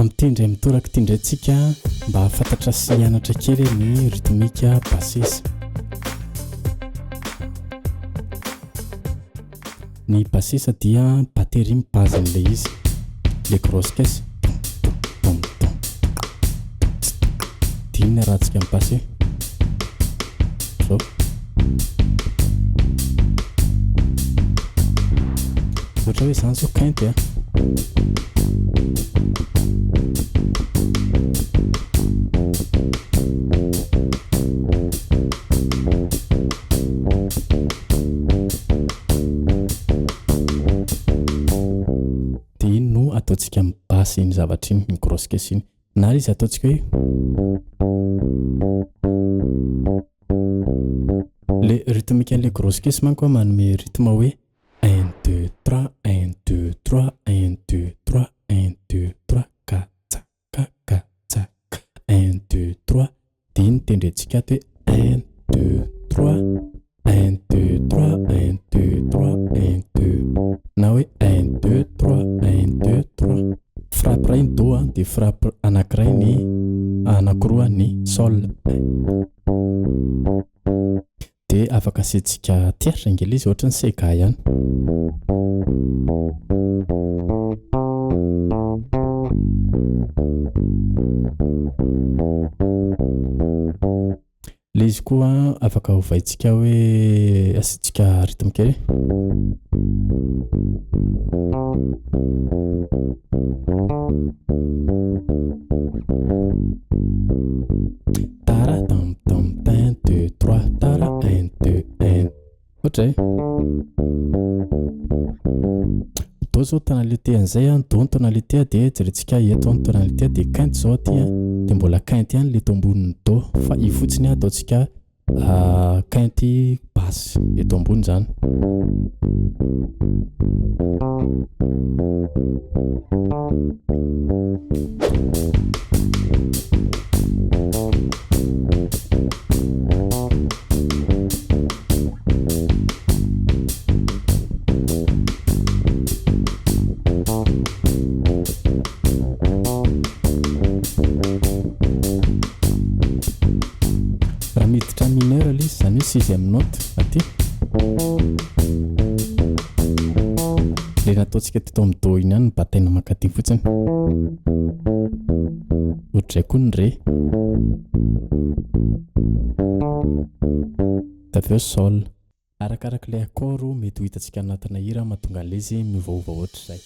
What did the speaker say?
Mitendry mitoraka tendrantsika mba hafantatra sy hianatra kely ny rythmique bassiste. Ny bassiste dia batterie mibaziny le izy, le grosse caisse. Dina rahantsika mipasse so ohatra hoe zany zao quinte a dia iny no ataontsika mibasy iny zavatra iny, ny grosse caisse iny, na izy ataontsika hoe le rythmique an'le grosse caisse manko manome rythme hoe 1 2 3 1 2 3 1 2 3 1 2 3 4 4 4 1 2 3 dia iny tendrentsika ato hoe 1 2 3 1 2 3 1 2 3 1 2 na hoe 1 2 3 1 2 3 frappe ray ny do dia frappe anankiray ny anankiroa ny sol. Dia afaka asiantsika tiatra ingely izy ohatra ny sega ihany. Le izy koa afaka hovaintsika hoe asiantsika rythme kely tara tam tam 1 2 3 tara 1 2 1 ohatra e do zao tonalité an'izay a, do ny tonalité dia jerentsika eto ny tonalité dia quinte zao aty a, dia mbola quinte ihany le eto ambonin'ny do fa io fotsiny ataontsika quinte basse eto ambony zany. Raha miditra mineur ilay izy zany hoe sixième note aty le nataontsika teto amin'ny do iny ihany ny bataina mankaty fotsiny, ohatray koa ny re da aveo sol. Arakaraka ilay accord mety ho hitantsika anatina hira mahatonga an'ilay izy miovaova ohatr'izay.